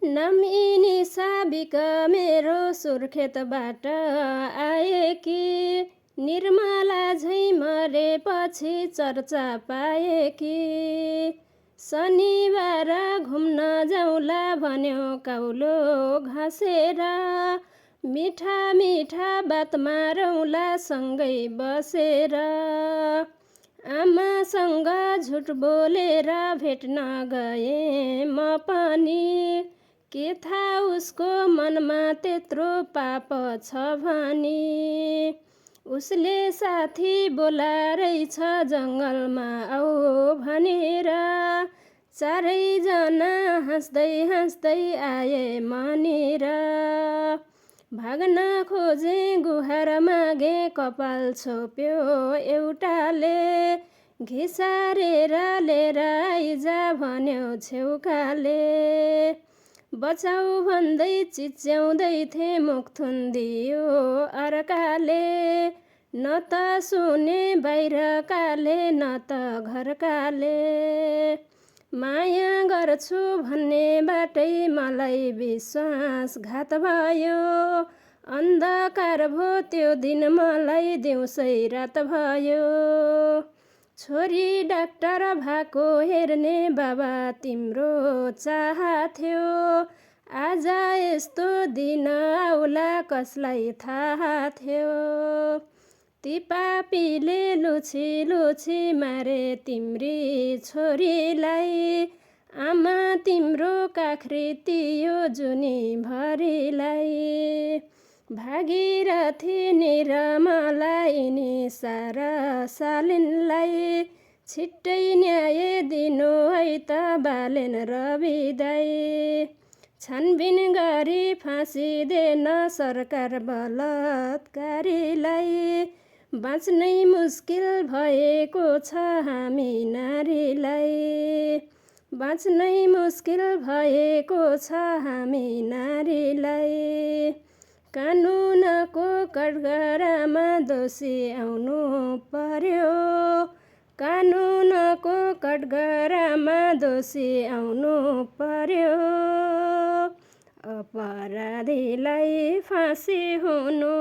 नमिनी साबिक मेरो सुर्खेतबाट आएकी, निर्मला झैँ मरेपछि चर्चा पाएकी। शनिबार घुम्न जाउँला भन्यो काउलो घसेर, मिठा मिठा बात मारौँला सँगै बसेर। आमासँग झुट बोलेर भेट्न गएँ म पनि, के थाहा उसको मनमा त्यत्रो पाप छ भनी। उसले साथी बोलाएछ जङ्गलमा आऊ भनेर, चारैजना हाँस्दै हाँस्दै आए मनिर। भाग्न खोजे गुहार मागे कपाल छोप्यो एउटाले, घिसारेर लिएर आइज भन्यो छेउकाले। बचाऊ भन्दै चिच्याउँदै थिए मुख थुनिदियो अर्काले, न त सुने बाहिरकाले न त घरकाले। माया गर्छु भन्नेबाटै मलाई विश्वासघात भयो, अन्धकार भो त्यो दिन मलाई दिउँसै रात भयो। छोरी डाक्टर भएको हेर्ने बाबा तिम्रो चाह थियो, आज यस्तो दिन आउला कसलाई थाहा थियो। ती पापीले लुछी लुछी मारे तिम्री छोरीलाई, आमा तिम्रो काखरी तियो जुनी भरिलाई। भागीरथी निर्मला यिनी सारा सालिनलाई, छिट्टै न्याय दिनु है त बालेन रविदाई। छानबिन गरी फाँसी देन सरकार बलात्कारीलाई, बाँच्नै मुस्किल भएको छ हामी नारीलाई। बाँच्नै मुस्किल भएको छ हामी नारीलाई। कानुनको कठघरामा दोषी आउनु पर्यो, कानुनको कठघरामा दोषी आउनु पर्यो। अपराधीलाई फाँसी हुनु